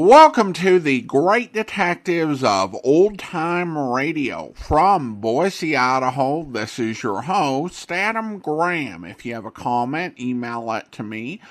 Welcome to the Great Detectives of Old Time Radio. From Boise, Idaho, this is your host, Adam Graham. If you have a comment, email it to me.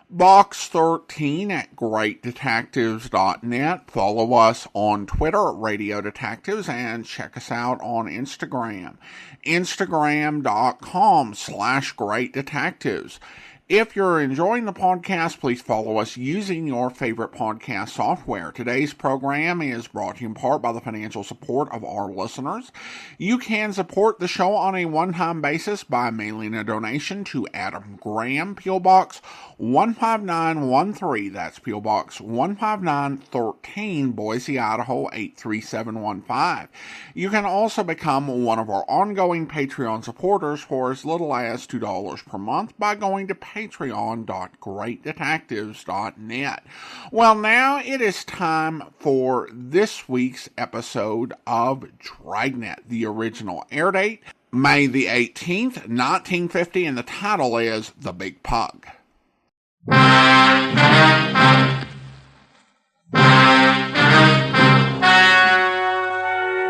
Box 13 at greatdetectives.net. Follow us on Twitter at Radio Detectives and check us out on Instagram. Instagram.com/greatdetectives. If you're enjoying the podcast, please follow us using your favorite podcast software. Today's program is brought to you in part by the financial support of our listeners. You can support the show on a one-time basis by mailing a donation to Adam Graham, P.O. Box 15913. That's P.O. Box 15913, Boise, Idaho 83715. You can also become one of our ongoing Patreon supporters for as little as $2 per month by going to patreon.greatdetectives.net. Well, now it is time for this week's episode of Dragnet. The original air date, May the 18th, 1950, and the title is The Big Pug.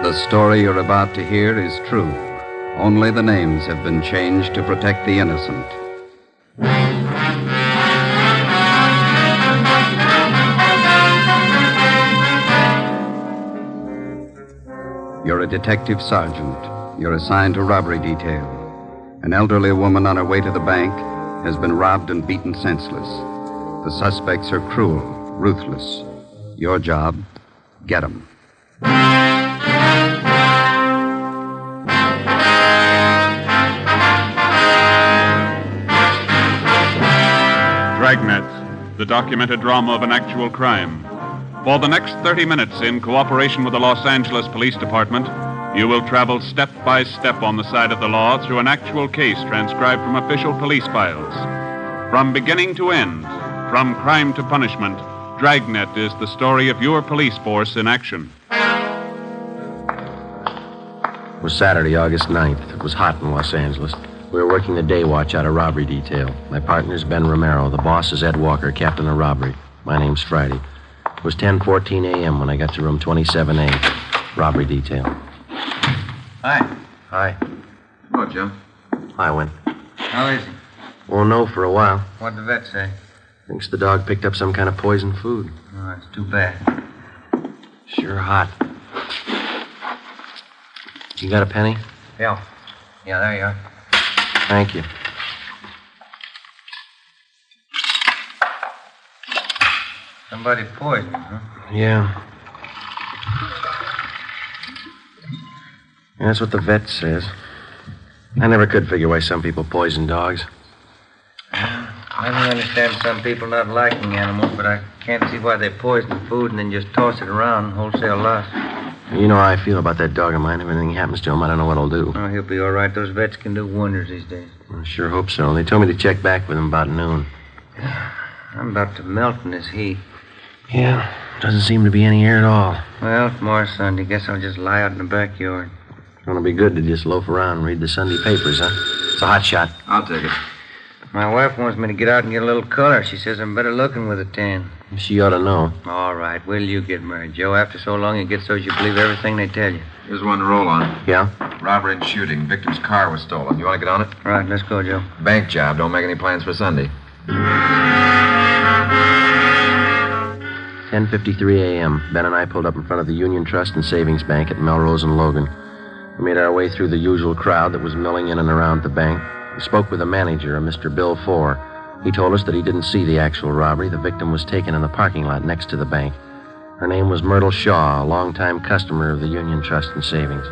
The story you're about to hear is true. Only the names have been changed to protect the innocent. You're a detective sergeant. You're assigned to robbery detail. An elderly woman on her way to the bank has been robbed and beaten senseless. The suspects are cruel, ruthless. Your job, get them. Dragnet, the documented drama of an actual crime. For the next 30 minutes, in cooperation with the Los Angeles Police Department, you will travel step by step on the side of the law through an actual case transcribed from official police files. From beginning to end, from crime to punishment, Dragnet is the story of your police force in action. It was Saturday, August 9th. It was hot in Los Angeles. We were working the day watch out of robbery detail. My partner's Ben Romero. The boss is Ed Walker, captain of robbery. My name's Friday. It was 10:14 a.m. when I got to room 27A, robbery detail. Hi. Hi. Hello, Joe. Hi, Win. How is he? Won't know for a while. What'd the vet say? Thinks the dog picked up some kind of poisoned food. Oh, that's too bad. Sure hot. You got a penny? Yeah. Yeah, there you are. Thank you. Somebody poisoned, huh? Yeah. That's what the vet says. I never could figure why some people poison dogs. I don't understand some people not liking animals, but I can't see why they poison food and then just toss it around wholesale loss. You know how I feel about that dog of mine. If anything happens to him, I don't know what I'll do. Oh, he'll be all right. Those vets can do wonders these days. I sure hope so. They told me to check back with him about noon. I'm about to melt in this heat. Yeah, doesn't seem to be any air at all. Well, tomorrow's Sunday. Guess I'll just lie out in the backyard. It's going to be good to just loaf around and read the Sunday papers, huh? It's a hot shot. I'll take it. My wife wants me to get out and get a little color. She says I'm better looking with a tan. She ought to know. All right. Will you get married, Joe? After so long, it gets so you believe everything they tell you. Here's one to roll on. Yeah? Robbery and shooting. Victim's car was stolen. You want to get on it? All right, let's go, Joe. Bank job. Don't make any plans for Sunday. 10:53 a.m. Ben and I pulled up in front of the Union Trust and Savings Bank at Melrose and Logan. We made our way through the usual crowd that was milling in and around the bank. We spoke with the manager, a Mr. Bill Fore. He told us that he didn't see the actual robbery. The victim was taken in the parking lot next to the bank. Her name was Myrtle Shaw, a longtime customer of the Union Trust and Savings.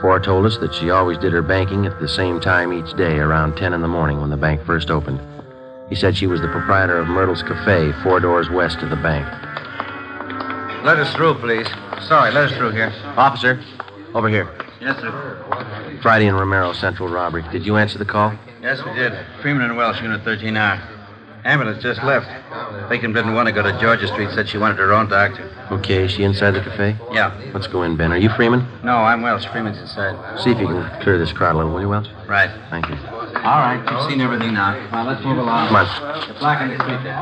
Fore told us that she always did her banking at the same time each day, around 10 in the morning when the bank first opened. He said she was the proprietor of Myrtle's Cafe, 4 doors west of the bank. Let us through, please. Sorry, let us through here. Officer, over here. Yes, sir. Friday and Romero, Central Robbery. Did you answer the call? Yes, we did. Freeman and Welsh, Unit 13R. Ambulance just left. Victim didn't want to go to Georgia Street, said she wanted her own doctor. Okay, is she inside the cafe? Yeah. Let's go in, Ben. Are you Freeman? No, I'm Welsh. Freeman's inside. See if you can clear this crowd a little, will you, Welsh? Right. Thank you. All right, you've seen everything now. Now, let's move along. Come on. The block on the street there.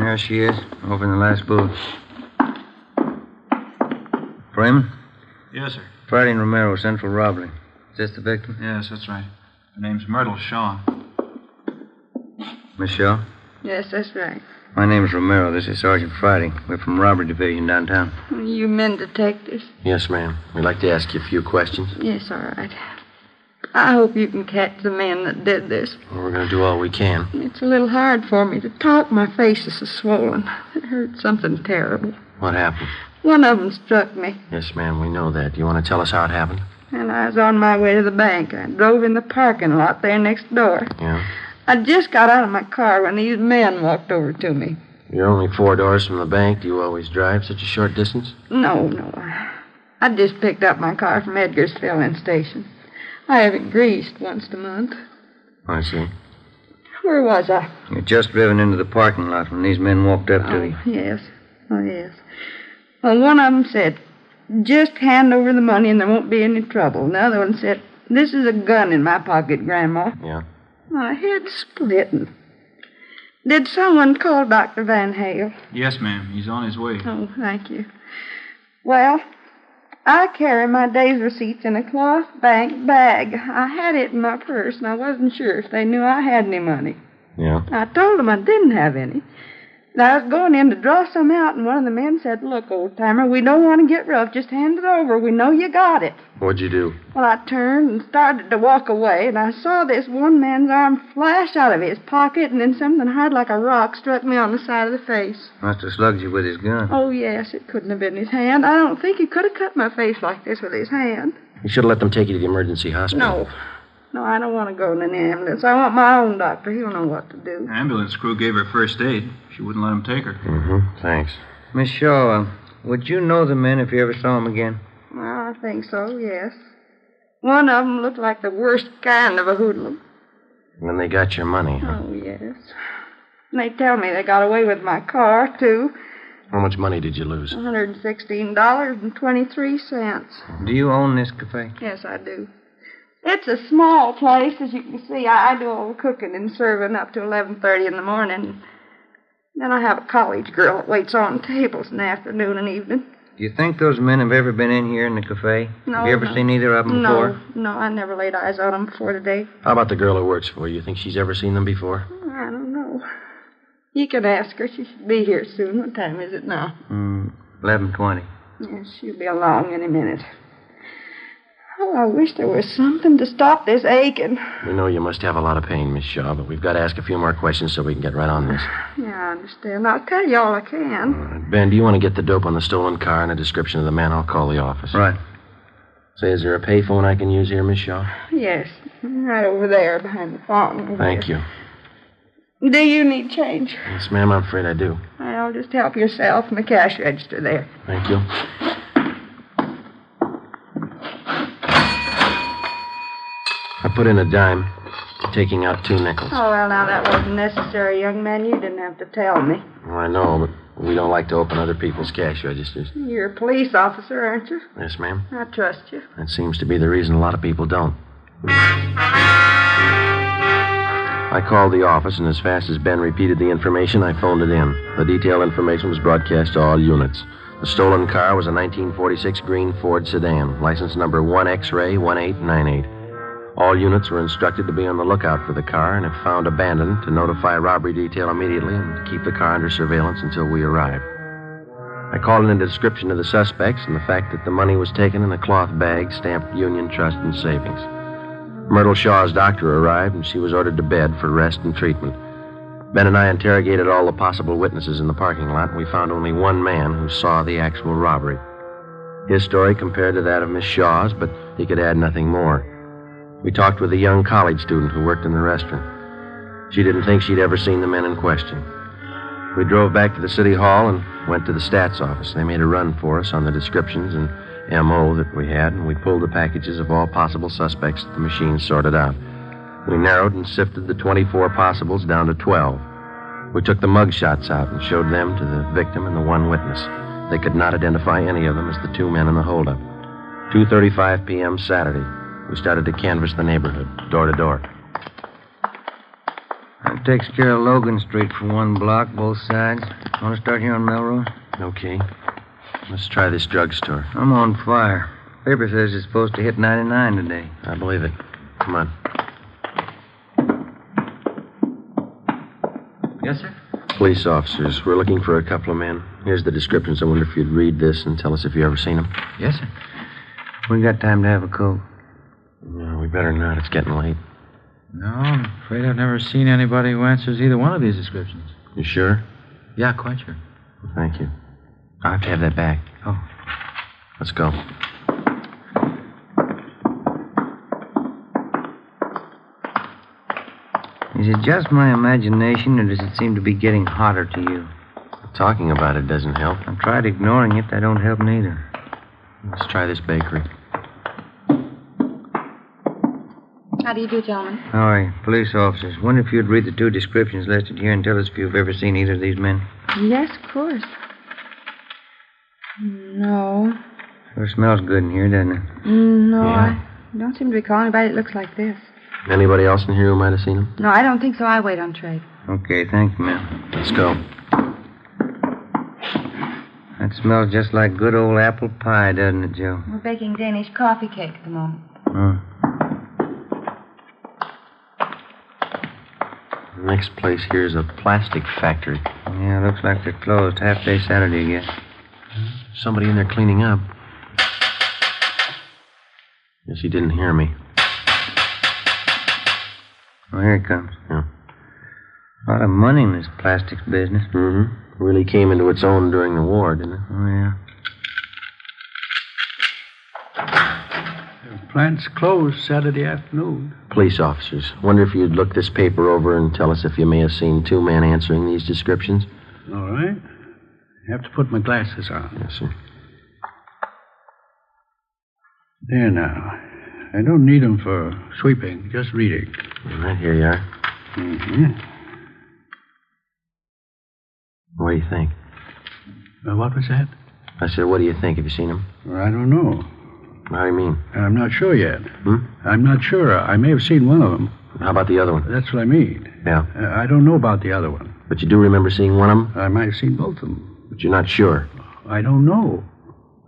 There she is, over in the last booth. Freeman? Yes, sir. Friday and Romero, central robbery. Is this the victim? Yes, that's right. Her name's Myrtle Shaw. Miss Shaw? Yes, that's right. My name's Romero. This is Sergeant Friday. We're from Robbery Division downtown. You men detectives? Yes, ma'am. We'd like to ask you a few questions. Yes, all right. I hope you can catch the man that did this. Well, we're going to do all we can. It's a little hard for me to talk. My face is so swollen. It hurt something terrible. What happened? One of them struck me, Yes, ma'am, we know that. Do you want to tell us how it happened? and I was on my way to the bank. I drove in the parking lot there next door. Yeah. I just got out of my car when these men walked over to me. You're only 4 doors from the bank. Do you always drive such a short distance? No. I just picked up my car from Edgar's filling station. I have it greased once a month. I see. Where was I? You'd just driven into the parking lot when these men walked up to you. Yes. Oh, yes. Well, one of them said, just hand over the money and there won't be any trouble. The other one said, this is a gun in my pocket, Grandma. Yeah. My head's splitting. Did someone call Dr. Van Hale? Yes, ma'am. He's on his way. Oh, thank you. Well, I carry my day's receipts in a cloth bank bag. I had it in my purse, and I wasn't sure if they knew I had any money. Yeah. I told them I didn't have any. And I was going in to draw some out, and one of the men said, look, old-timer, we don't want to get rough. Just hand it over. We know you got it. What'd you do? Well, I turned and started to walk away, and I saw this one man's arm flash out of his pocket, and then something hard like a rock struck me on the side of the face. Must have slugged you with his gun. Oh, yes, it couldn't have been his hand. I don't think he could have cut my face like this with his hand. You should have let them take you to the emergency hospital. No, I don't want to go in an ambulance. I want my own doctor. He'll know what to do. The ambulance crew gave her first aid. She wouldn't let him take her. Mm-hmm. Thanks. Miss Shaw, would you know the men if you ever saw them again? Well, I think so, yes. One of them looked like the worst kind of a hoodlum. And then they got your money, huh? Oh, yes. And they tell me they got away with my car, too. How much money did you lose? $116.23. Do you own this cafe? Yes, I do. It's a small place, as you can see. I do all the cooking and serving up to 11:30 in the morning. Then I have a college girl that waits on tables in the afternoon and evening. Do you think those men have ever been in here in the cafe? No. Have you ever seen either of them before? No, I never laid eyes on them before today. How about the girl who works for you? You think she's ever seen them before? I don't know. You can ask her. She should be here soon. What time is it now? 11:20. Yes, she'll be along any minute. Oh, I wish there was something to stop this aching. We know you must have a lot of pain, Miss Shaw, but we've got to ask a few more questions so we can get right on this. Yeah, I understand. I'll tell you all I can. All right. Ben, do you want to get the dope on the stolen car and a description of the man? I'll call the office. Right. Say, is there a payphone I can use here, Miss Shaw? Yes, right over there behind the fountain. Thank you. Do you need change? Yes, ma'am, I'm afraid I do. Well, just help yourself in the cash register there. Thank you. I put in a dime, taking out 2 nickels. Oh, well, now that wasn't necessary, young man. You didn't have to tell me. Well, I know, but we don't like to open other people's cash registers. You're a police officer, aren't you? Yes, ma'am. I trust you. That seems to be the reason a lot of people don't. I called the office, and as fast as Ben repeated the information, I phoned it in. The detailed information was broadcast to all units. The stolen car was a 1946 green Ford sedan, license number 1X-ray 1898. All units were instructed to be on the lookout for the car, and if found abandoned, to notify robbery detail immediately and to keep the car under surveillance until we arrived. I called in a description of the suspects and the fact that the money was taken in a cloth bag stamped Union Trust and Savings. Myrtle Shaw's doctor arrived, and she was ordered to bed for rest and treatment. Ben and I interrogated all the possible witnesses in the parking lot, and we found only one man who saw the actual robbery. His story compared to that of Miss Shaw's, but he could add nothing more. We talked with a young college student who worked in the restaurant. She didn't think she'd ever seen the men in question. We drove back to the city hall and went to the stats office. They made a run for us on the descriptions and M.O. that we had, and we pulled the packages of all possible suspects that the machine sorted out. We narrowed and sifted the 24 possibles down to 12. We took the mug shots out and showed them to the victim and the one witness. They could not identify any of them as the 2 men in the holdup. 2:35 p.m. Saturday. We started to canvass the neighborhood, door to door. Webb takes care of Logan Street for 1 block, both sides. Want to start here on Melrose? Okay. Let's try this drugstore. I'm on fire. Paper says it's supposed to hit 99 today. I believe it. Come on. Yes, sir? Police officers. We're looking for a couple of men. Here's the descriptions. I wonder if you'd read this and tell us if you ever seen them. Yes, sir. We got time to have a coat. No, we better not. It's getting late. No, I'm afraid I've never seen anybody who answers either one of these descriptions. You sure? Yeah, quite sure. Thank you. I'll have to have that back. Oh. Let's go. Is it just my imagination, or does it seem to be getting hotter to you? Talking about it doesn't help. I've tried ignoring it. That don't help neither. Let's try this bakery. How do you do, gentlemen? All right, police officers. Wonder if you'd read the 2 descriptions listed here and tell us if you've ever seen either of these men. Yes, of course. No. Sure smells good in here, doesn't it? No, Yeah. I don't seem to recall anybody that looks like this. Anybody else in here who might have seen him? No, I don't think so. I wait on trade. Okay, thank you, ma'am. Let's go. That smells just like good old apple pie, doesn't it, Joe? We're baking Danish coffee cake at the moment. Oh. The next place here is a plastic factory. Yeah, looks like they're closed. Half day Saturday, I guess. Somebody in there cleaning up. Guess he didn't hear me. Oh, here it comes. Yeah. A lot of money in this plastics business. Mm-hmm. Really came into its own during the war, didn't it? Oh, yeah. The plant's closed Saturday afternoon. Police officers. Wonder if you'd look this paper over and tell us if you may have seen 2 men answering these descriptions. All right. I have to put my glasses on. Yes, sir. There now. I don't need them for sweeping, just reading. All right, here you are. Mm-hmm. What do you think? What was that? I said, what do you think? Have you seen him? I don't know. How do you mean? I'm not sure yet. Hmm? I'm not sure. I may have seen one of them. How about the other one? That's what I mean. Yeah. I don't know about the other one. But you do remember seeing one of them? I might have seen both of them. But you're not sure? I don't know.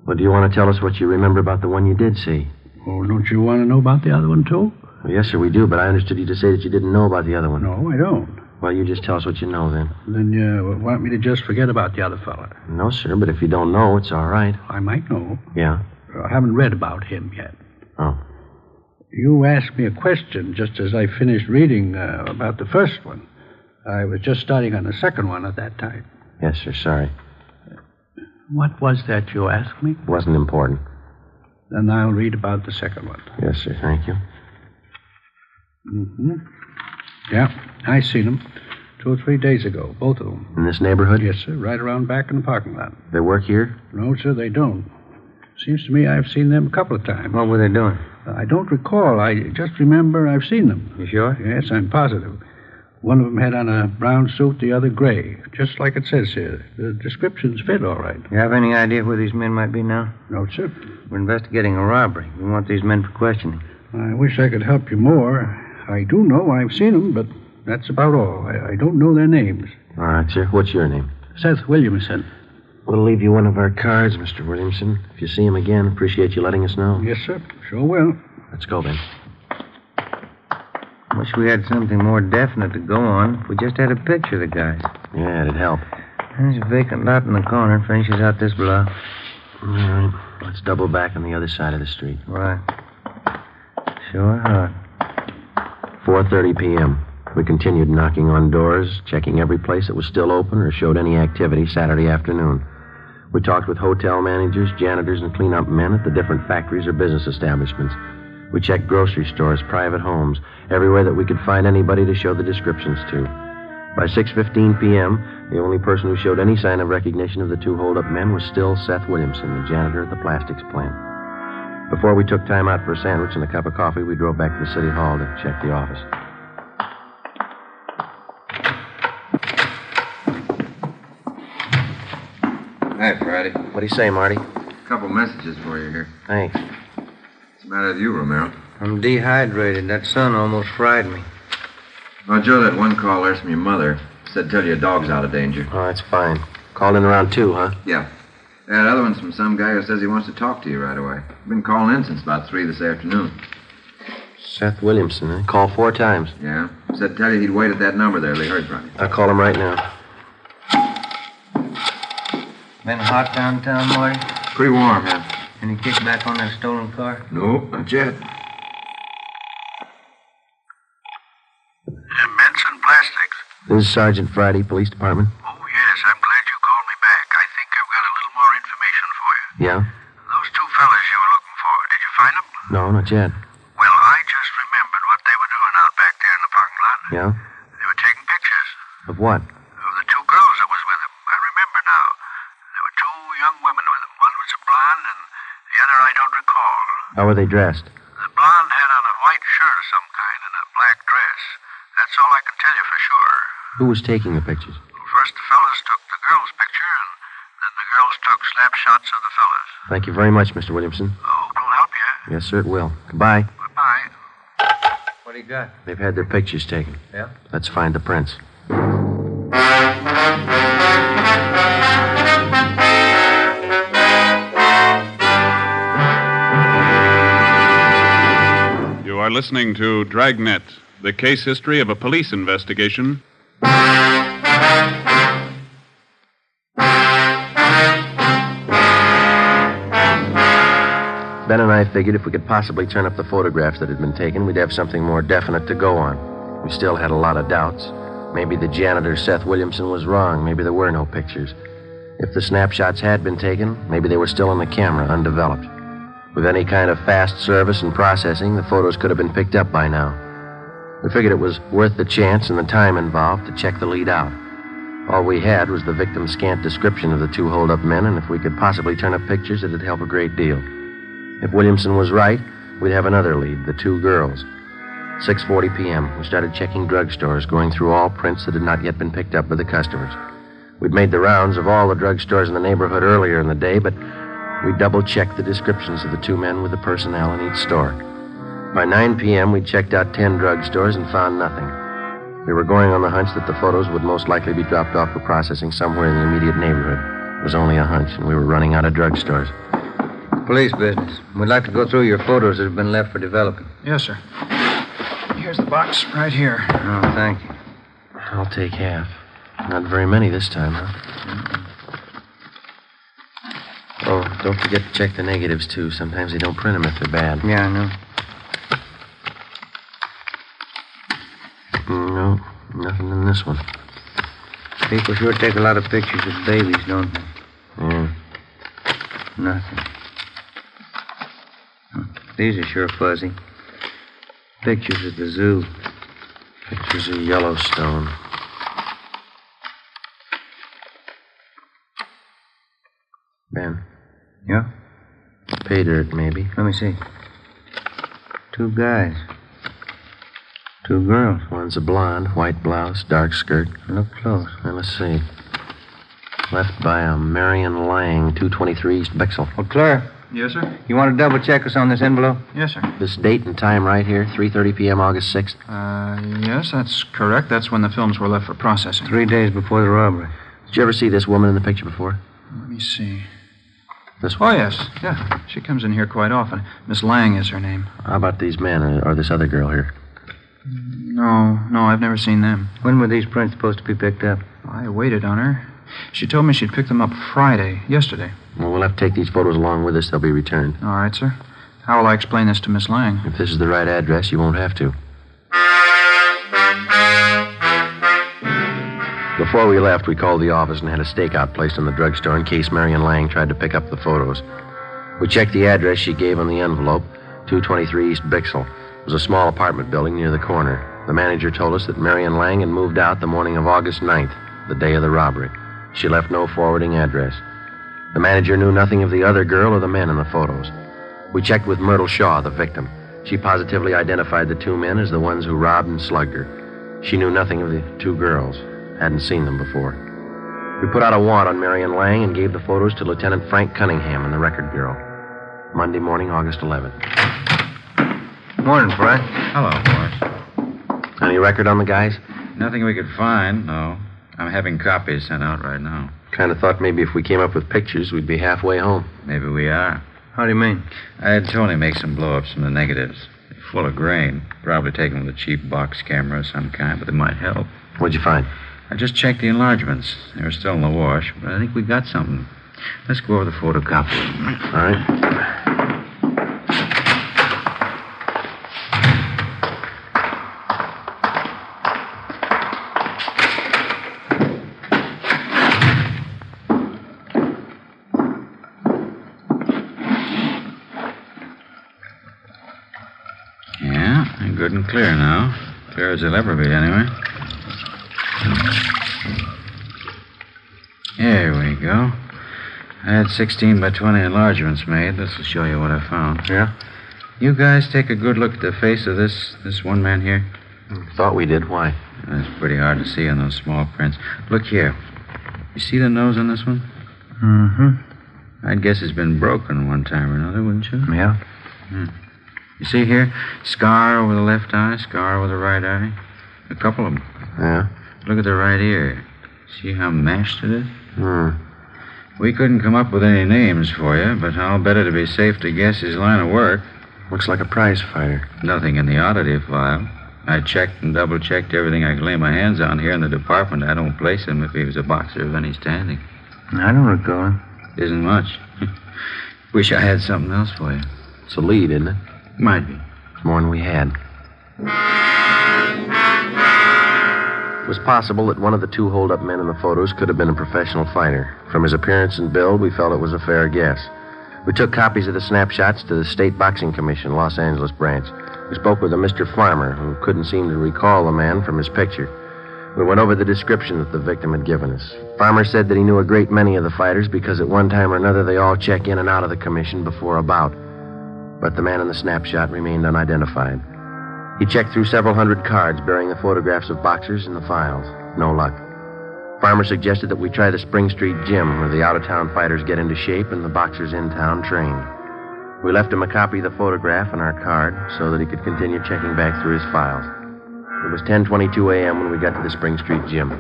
Well, do you want to tell us what you remember about the one you did see? Oh, don't you want to know about the other one, too? Well, yes, sir, we do, but I understood you to say that you didn't know about the other one. No, I don't. Well, you just tell us what you know, then. Then you want me to just forget about the other fella? No, sir, but if you don't know, it's all right. I might know. Yeah? I haven't read about him yet. Oh. You asked me a question just as I finished reading about the first one. I was just starting on the second one at that time. Yes, sir, sorry. What was that you asked me? It wasn't important. Then I'll read about the second one. Yes, sir, thank you. Mm-hmm. Yeah, I seen them 2 or 3 days ago, both of them. In this neighborhood? Yes, sir, right around back in the parking lot. They work here? No, sir, they don't. Seems to me I've seen them a couple of times. What were they doing? I don't recall. I just remember I've seen them. You sure? Yes, I'm positive. One of them had on a brown suit, the other gray, just like it says here. The descriptions fit all right. You have any idea where these men might be now? No, sir. We're investigating a robbery. We want these men for questioning. I wish I could help you more. I do know I've seen them, but that's about all. I don't know their names. All right, sir. What's your name? Seth Williamson. We'll leave you one of our cards, Mr. Williamson. If you see him again, appreciate you letting us know. Yes, sir. Sure will. Let's go, Ben. Wish we had something more definite to go on. If we just had a picture of the guys. Yeah, it'd help. There's a vacant lot in the corner. Finishes out this block. All right. Let's double back on the other side of the street. Right. Sure hot. 4:30 p.m. We continued knocking on doors, checking every place that was still open or showed any activity Saturday afternoon. We talked with hotel managers, janitors, and cleanup men at the different factories or business establishments. We checked grocery stores, private homes, everywhere that we could find anybody to show the descriptions to. By 6:15 p.m., the only person who showed any sign of recognition of the 2 hold-up men was still Seth Williamson, the janitor at the plastics plant. Before we took time out for a sandwich and a cup of coffee, we drove back to the city hall to check the office. Hi, Friday. What do you say, Marty? A couple messages for you here. Thanks. What's the matter with you, Romero? I'm dehydrated. That sun almost fried me. Oh, Joe, that one call there's from your mother. Said tell you a dog's out of danger. Oh, that's fine. Called in around 2, huh? Yeah. That other one's from some guy who says he wants to talk to you right away. Been calling in since about 3 this afternoon. Seth Williamson, eh? Called 4 times. Yeah. Said tell you he'd wait at that number there. They heard from you. I'll call him right now. Been hot downtown, Marty? Pretty warm, yeah. Any kickback on that stolen car? No, not yet. Benson Plastics. This is Sergeant Friday, Police Department. Oh, yes, I'm glad you called me back. I think I've got a little more information for you. Yeah? Those 2 fellas you were looking for, did you find them? No, not yet. Well, I just remembered what they were doing out back there in the parking lot. Yeah? They were taking pictures Of what? of the 2 girls that was with them. I remember now. There were 2 young women with them. One was a blonde, and the other I don't recall. How were they dressed? The blonde had on a white shirt of some kind and a black dress. That's all I can tell you for sure. Who was taking the pictures? First the fellas took the girl's picture, and then the girls took snapshots of the fellas. Thank you very much, Mr. Williamson. Oh, it'll help you. Yes, sir, it will. Goodbye. Goodbye. What do you got? They've had their pictures taken. Yeah? Let's find the prints. You are listening to Dragnet, the case history of a police investigation. Ben and I figured if we could possibly turn up the photographs that had been taken, we'd have something more definite to go on. We still had a lot of doubts. Maybe the janitor, Seth Williamson, was wrong. Maybe there were no pictures. If the snapshots had been taken, maybe they were still on the camera, undeveloped. With any kind of fast service and processing, the photos could have been picked up by now. We figured it was worth the chance and the time involved to check the lead out. All we had was the victim's scant description of the 2 hold-up men, and if we could possibly turn up pictures, it'd help a great deal. If Williamson was right, we'd have another lead, the 2 girls. 6:40 p.m., we started checking drugstores, going through all prints that had not yet been picked up by the customers. We'd made the rounds of all the drugstores in the neighborhood earlier in the day, but we double-checked the descriptions of the 2 men with the personnel in each store. By 9 p.m., we'd checked out 10 drugstores and found nothing. We were going on the hunch that the photos would most likely be dropped off for processing somewhere in the immediate neighborhood. It was only a hunch, and we were running out of drugstores. Police business. We'd like to go through your photos that have been left for developing. Yes, sir. Here's the box right here. Oh, thank you. I'll take half. Not very many this time, huh? Oh, don't forget to check the negatives, too. Sometimes they don't print them if they're bad. Yeah, I know. No, nothing in this one. People sure take a lot of pictures of babies, don't they? Yeah. Nothing. These are sure fuzzy. Pictures of the zoo. Pictures of Yellowstone. Ben. Yeah? Pay dirt, maybe. Let me see. 2 guys. 2 girls. One's a blonde, white blouse, dark skirt. Look close. Well, let's see. Left by a Marion Lang, 223 East Bexel. Oh, Claire. Yes, sir? You want to double check us on this envelope? Yes, sir. This date and time right here, 3:30 p.m., August 6th. Yes, that's correct. That's when the films were left for processing. 3 days before the robbery. Did you ever see this woman in the picture before? Let me see. This Oh, one? yes. Yeah, she comes in here quite often. Miss Lang is her name. How about these men or this other girl here? No, I've never seen them. When were these prints supposed to be picked up? I waited on her. She told me she'd pick them up yesterday. Well, we'll have to take these photos along with us. They'll be returned. All right, sir. How will I explain this to Miss Lang? If this is the right address, you won't have to. Before we left, we called the office and had a stakeout placed in the drugstore in case Marion Lang tried to pick up the photos. We checked the address she gave on the envelope, 223 East Bixel. It was a small apartment building near the corner. The manager told us that Marion Lang had moved out the morning of August 9th, the day of the robbery. She left no forwarding address. The manager knew nothing of the other girl or the men in the photos. We checked with Myrtle Shaw, the victim. She positively identified the 2 men as the ones who robbed and slugged her. She knew nothing of the 2 girls. Hadn't seen them before. We put out a warrant on Marion Lang and gave the photos to Lieutenant Frank Cunningham in the Record Bureau. Monday morning, August 11th. Morning, Frank. Hello, boss. Any record on the guys? Nothing we could find, no. I'm having copies sent out right now. Kind of thought maybe if we came up with pictures, we'd be halfway home. Maybe we are. How do you mean? I had Tony make some blow-ups from the negatives. They're full of grain. Probably taken with a cheap box camera of some kind, but they might help. What'd you find? I just checked the enlargements. They were still in the wash, but I think we got something. Let's go over the photocopy. All right. Good and clear now. Clear as they'll ever be, anyway. There we go. I had 16 by 20 enlargements made. This will show you what I found. Yeah? You guys take a good look at the face of this one man here. Thought we did. Why? It's pretty hard to see on those small prints. Look here. You see the nose on this one? Mm-hmm. I'd guess it's been broken one time or another, wouldn't you? Yeah. You see here? Scar over the left eye, scar over the right eye. A couple of them. Yeah? Look at the right ear. See how mashed it is? Hmm. We couldn't come up with any names for you, but I'll bet it'd be safe to guess his line of work. Looks like a prize fighter. Nothing in the oddity file. I checked and double-checked everything I could lay my hands on here in the department. I don't place him if he was a boxer of any standing. I don't recall him. Isn't much. Wish I had something else for you. It's a lead, isn't it? Might be. It's more than we had. It was possible that one of the two hold-up men in the photos could have been a professional fighter. From his appearance and build, we felt it was a fair guess. We took copies of the snapshots to the State Boxing Commission, Los Angeles branch. We spoke with a Mr. Farmer, who couldn't seem to recall the man from his picture. We went over the description that the victim had given us. Farmer said that he knew a great many of the fighters because at one time or another they all check in and out of the commission before a bout. But the man in the snapshot remained unidentified. He checked through several hundred cards bearing the photographs of boxers in the files. No luck. Farmer suggested that we try the Spring Street gym where the out-of-town fighters get into shape and the boxers in-town train. We left him a copy of the photograph and our card so that he could continue checking back through his files. It was 10:22 a.m. when we got to the Spring Street gym.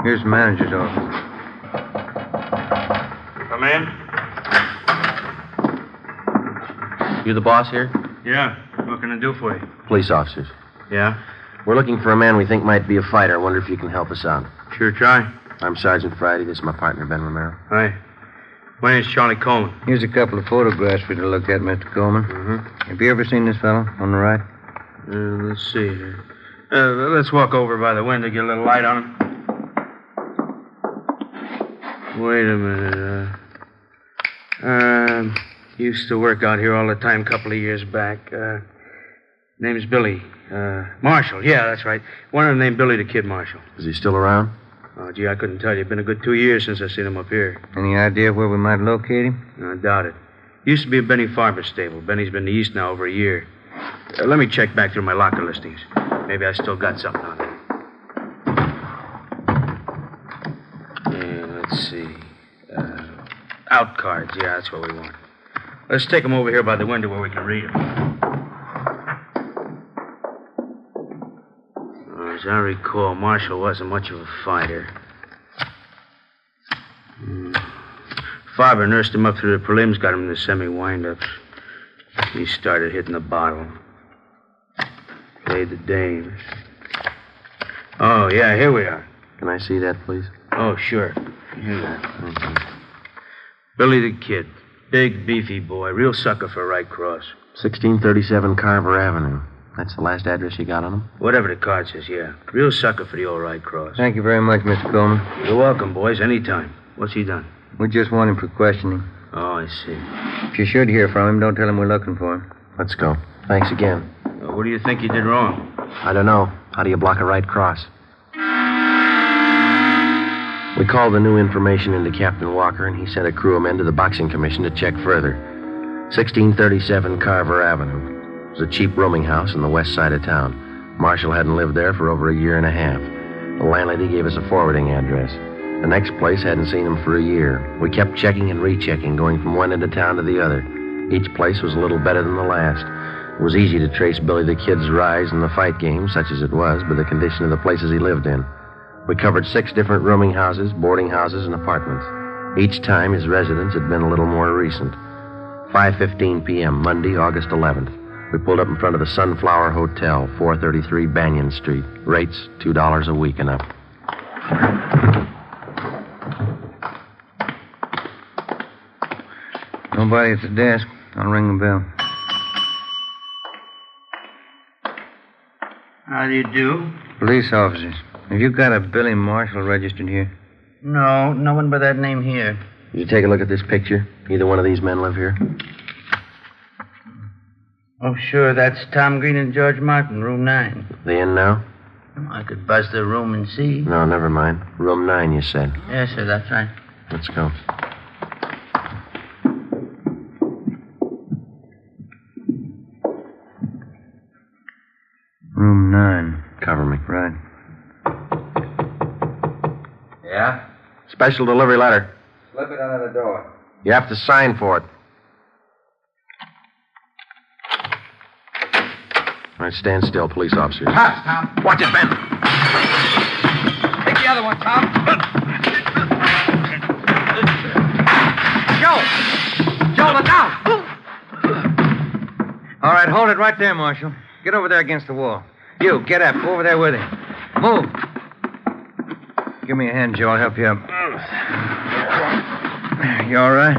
Here's the manager's office. Come in. You the boss here? Yeah. What can I do for you? Police officers. Yeah? We're looking for a man we think might be a fighter. I wonder if you can help us out. Sure try. I'm Sergeant Friday. This is my partner, Ben Romero. Hi. My name's Charlie Coleman. Here's a couple of photographs for you to look at, Mr. Coleman. Mm-hmm. Have you ever seen this fellow on the right? Let's see here. Let's walk over by the window, get a little light on him. Wait a minute. Used to work out here all the time a couple of years back. Name's Billy. Marshall. Yeah, that's right. One of them named Billy the Kid Marshall. Is he still around? Oh, gee, I couldn't tell you. It's been a good 2 years since I seen him up here. Any idea where we might locate him? I doubt it. Used to be a Benny Farber stable. Benny's been to East now over a year. Let me check back through my locker listings. Maybe I still got something on there. Yeah, let's see. Out cards. Yeah, that's what we want. Let's take them over here by the window where we can read them. As I recall, Marshall wasn't much of a fighter. Farber nursed him up through the prelims, got him in the semi-windups. He started hitting the bottle. Played the dames. Oh, yeah, here we are. Can I see that, please? Oh, sure. Here we are. Okay. Billy the Kid. Big, beefy boy. Real sucker for right cross. 1637 Carver Avenue. That's the last address you got on him? Whatever the card says, yeah. Real sucker for the old right cross. Thank you very much, Mr. Coleman. You're welcome, boys. Anytime. What's he done? We just want him for questioning. Oh, I see. If you should hear from him, don't tell him we're looking for him. Let's go. Thanks again. What do you think you did wrong? I don't know. How do you block a right cross? We called the new information into Captain Walker, and he sent a crew of men to the Boxing Commission to check further. 1637 Carver Avenue. It was a cheap rooming house on the west side of town. Marshall hadn't lived there for over a year and a half. The landlady gave us a forwarding address. The next place hadn't seen him for a year. We kept checking and rechecking, going from one end of town to the other. Each place was a little better than the last. It was easy to trace Billy the Kid's rise in the fight game, such as it was, by the condition of the places he lived in. We covered 6 different rooming houses, boarding houses, and apartments. Each time his residence had been a little more recent. 5:15 p.m., Monday, August 11th. We pulled up in front of the Sunflower Hotel, 433 Banyan Street. Rates, $2 a week and up. Nobody at the desk. I'll ring the bell. How do you do? Police officers. Have you got a Billy Marshall registered here? No, no one by that name here. Did you take a look at this picture? Either one of these men live here? Oh, sure, that's Tom Green and George Martin, room 9. They in now? I could buzz their room and see. No, never mind. Room 9, you said. Yes, sir, that's right. Let's go. Room 9. Cover me. Right. Yeah? Special delivery letter. Slip it under the door. You have to sign for it. All right, stand still, police officers. Pass, Tom. Watch it, Ben. Take the other one, Tom. Joe, look out! All right, hold it right there, Marshal. Get over there against the wall. You, get up. Go over there with him. Move. Give me a hand, Joe. I'll help you up. You all right?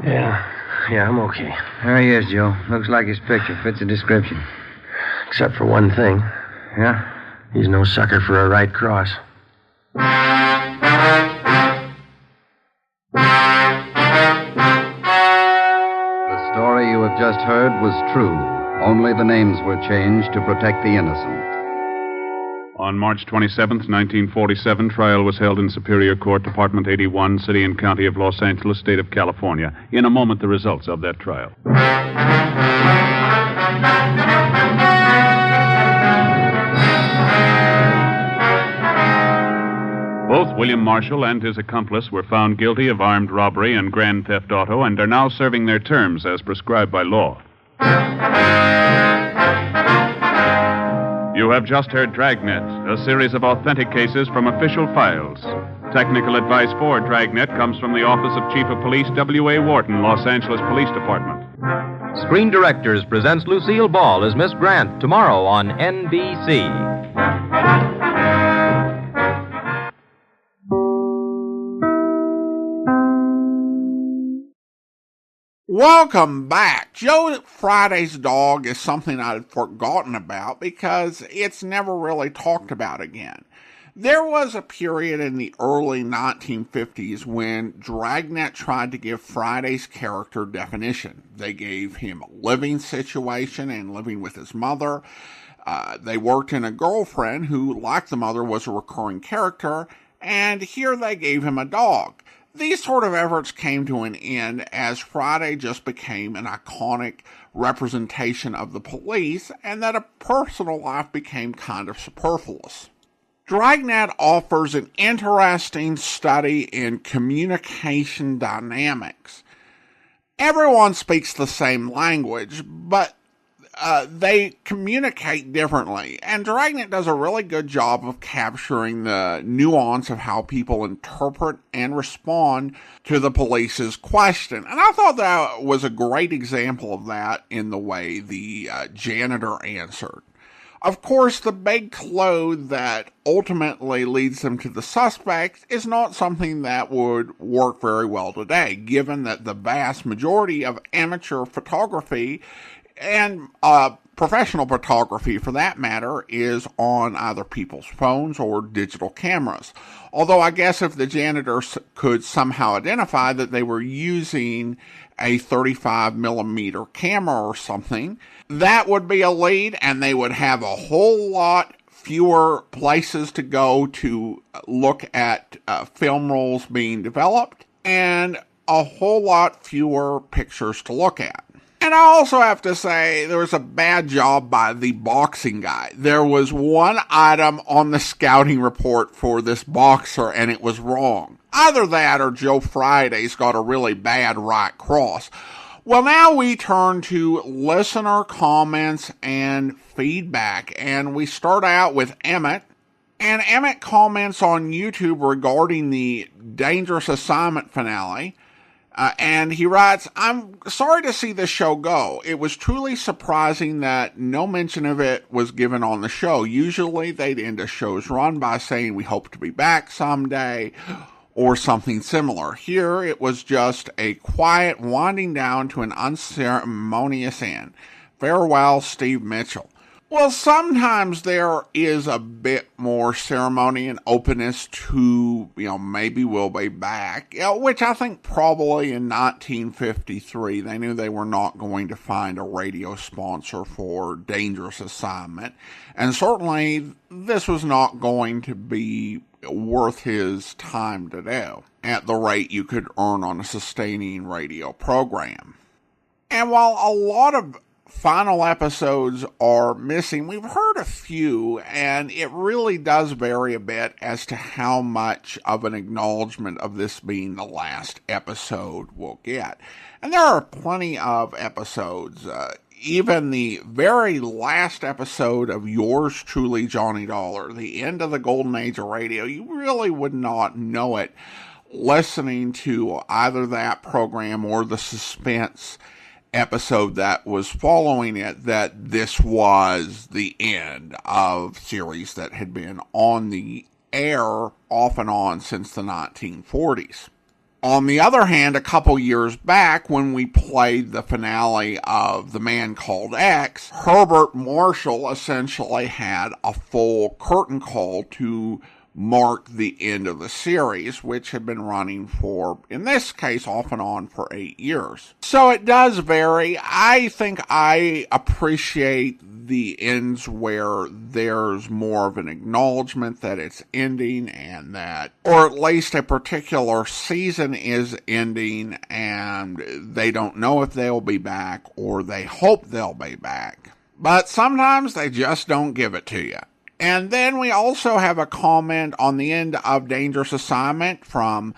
Yeah, I'm okay. There he is, Joe. Looks like his picture. Fits the description. Except for one thing. Yeah? He's no sucker for a right cross. The story you have just heard was true. Only the names were changed to protect the innocent. On March 27th, 1947, trial was held in Superior Court, Department 81, City and County of Los Angeles, State of California. In a moment, the results of that trial. Both William Marshall and his accomplice were found guilty of armed robbery and grand theft auto and are now serving their terms as prescribed by law. You have just heard Dragnet, a series of authentic cases from official files. Technical advice for Dragnet comes from the Office of Chief of Police W.A. Wharton, Los Angeles Police Department. Screen Directors presents Lucille Ball as Miss Grant tomorrow on NBC. Welcome back. Joe Friday's dog is something I'd forgotten about because it's never really talked about again. There was a period in the early 1950s when Dragnet tried to give Friday's character definition. They gave him a living situation and living with his mother. They worked in a girlfriend who, like the mother, was a recurring character, and here they gave him a dog. These sort of efforts came to an end as Friday just became an iconic representation of the police and that a personal life became kind of superfluous. Dragnet offers an interesting study in communication dynamics. Everyone speaks the same language, but they communicate differently, and Dragnet does a really good job of capturing the nuance of how people interpret and respond to the police's question. And I thought that was a great example of that in the way the janitor answered. Of course, the big clue that ultimately leads them to the suspect is not something that would work very well today, given that the vast majority of amateur photography and professional photography, for that matter, is on either people's phones or digital cameras. Although I guess if the janitor could somehow identify that they were using a 35mm camera or something, that would be a lead, and they would have a whole lot fewer places to go to look at film rolls being developed, and a whole lot fewer pictures to look at. And I also have to say, there was a bad job by the boxing guy. There was one item on the scouting report for this boxer, and it was wrong. Either that or Joe Friday's got a really bad right cross. Well, now we turn to listener comments and feedback, and we start out with Emmett. And Emmett comments on YouTube regarding the Dangerous Assignment finale. And he writes, I'm sorry to see this show go. It was truly surprising that no mention of it was given on the show. Usually they'd end a show's run by saying we hope to be back someday or something similar. Here it was just a quiet winding down to an unceremonious end. Farewell, Steve Mitchell. Well, sometimes there is a bit more ceremony and openness to, maybe we'll be back, which I think probably in 1953 they knew they were not going to find a radio sponsor for Dangerous Assignment, and certainly this was not going to be worth his time to do at the rate you could earn on a sustaining radio program. And while a lot of final episodes are missing, we've heard a few, and it really does vary a bit as to how much of an acknowledgement of this being the last episode we'll get. And there are plenty of episodes, even the very last episode of yours truly, Johnny Dollar, the end of the golden age of radio, you really would not know it listening to either that program or the suspense episode that was following it, that this was the end of series that had been on the air off and on since the 1940s. On the other hand, a couple years back, when we played the finale of The Man Called X, Herbert Marshall essentially had a full curtain call to mark the end of the series, which had been running for, in this case, off and on for 8 years. So it does vary. I think I appreciate the ends where there's more of an acknowledgement that it's ending, and that, or at least a particular season is ending and they don't know if they'll be back or they hope they'll be back. But sometimes they just don't give it to you. And then we also have a comment on the end of Dangerous Assignment from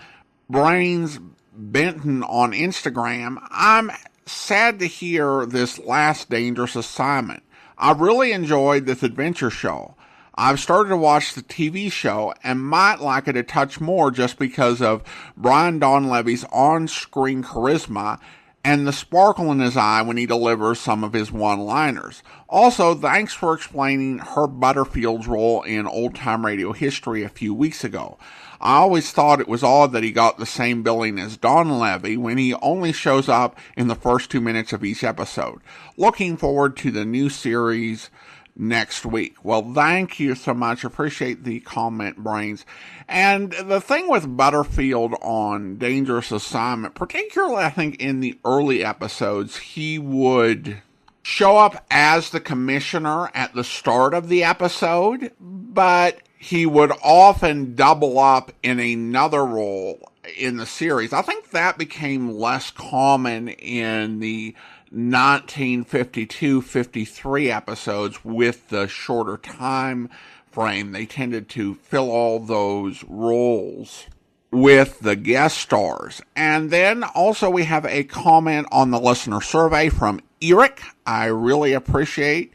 Brains Benton on Instagram. I'm sad to hear this last Dangerous Assignment. I really enjoyed this adventure show. I've started to watch the TV show and might like it a touch more just because of Brian Donlevy's on-screen charisma and the sparkle in his eye when he delivers some of his one-liners. Also, thanks for explaining Herb Butterfield's role in old-time radio history a few weeks ago. I always thought it was odd that he got the same billing as Don Levy when he only shows up in the first 2 minutes of each episode. Looking forward to the new series next week. Well, thank you so much. Appreciate the comment, Brains. And the thing with Butterfield on Dangerous Assignment, particularly I think in the early episodes, he would show up as the commissioner at the start of the episode, but he would often double up in another role in the series. I think that became less common in the 1952-53 episodes with the shorter time frame. They tended to fill all those roles with the guest stars. And then also we have a comment on the listener survey from Eric. I really appreciate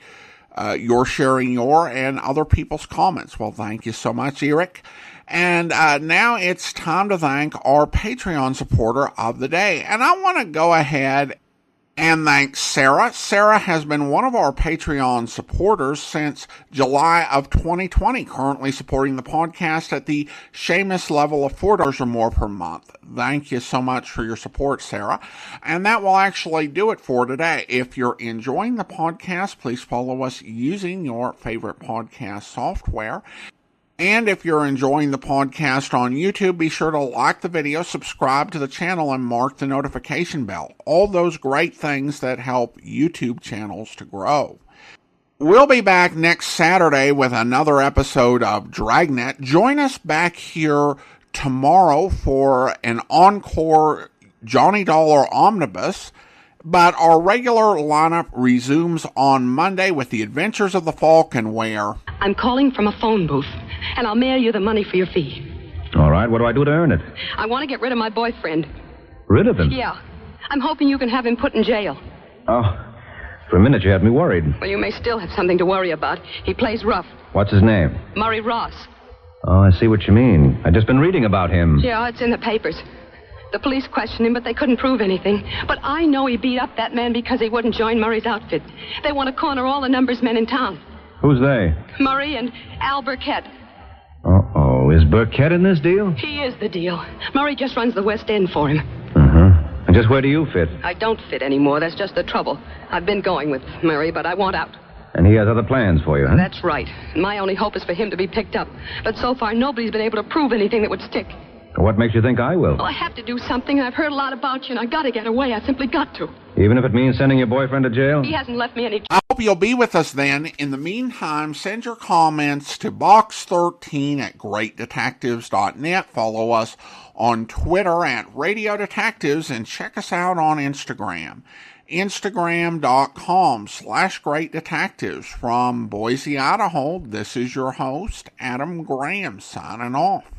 your sharing your and other people's comments. Well, thank you so much, Eric. And now it's time to thank our Patreon supporter of the day. And I want to go ahead and thank Sarah. Sarah has been one of our Patreon supporters since July of 2020, currently supporting the podcast at the Seamus level of $4 or more per month. Thank you so much for your support, Sarah. And that will actually do it for today. If you're enjoying the podcast, please follow us using your favorite podcast software. And if you're enjoying the podcast on YouTube, be sure to like the video, subscribe to the channel, and mark the notification bell. All those great things that help YouTube channels to grow. We'll be back next Saturday with another episode of Dragnet. Join us back here tomorrow for an encore Johnny Dollar Omnibus. But our regular lineup resumes on Monday with the Adventures of the Falcon, where I'm calling from a phone booth, and I'll mail you the money for your fee. All right, what do I do to earn it? I want to get rid of my boyfriend. Rid of him? Yeah. I'm hoping you can have him put in jail. Oh, for a minute you had me worried. Well, you may still have something to worry about. He plays rough. What's his name? Murray Ross. Oh, I see what you mean. I've just been reading about him. Yeah, it's in the papers. The police questioned him, but they couldn't prove anything. But I know he beat up that man because he wouldn't join Murray's outfit. They want to corner all the numbers men in town. Who's they? Murray and Al Burkett. Uh-oh. Is Burkett in this deal? He is the deal. Murray just runs the West End for him. Uh-huh. And just where do you fit? I don't fit anymore. That's just the trouble. I've been going with Murray, but I want out. And he has other plans for you, huh? That's right. My only hope is for him to be picked up. But so far, nobody's been able to prove anything that would stick. What makes you think I will? Well, I have to do something. I've heard a lot about you, and I've got to get away. I simply got to. Even if it means sending your boyfriend to jail? He hasn't left me any... I hope you'll be with us then. In the meantime, send your comments to box13@greatdetectives.net. Follow us on Twitter @Radio Detectives, and check us out on Instagram. Instagram.com/Great Detectives. From Boise, Idaho, this is your host, Adam Graham, signing off.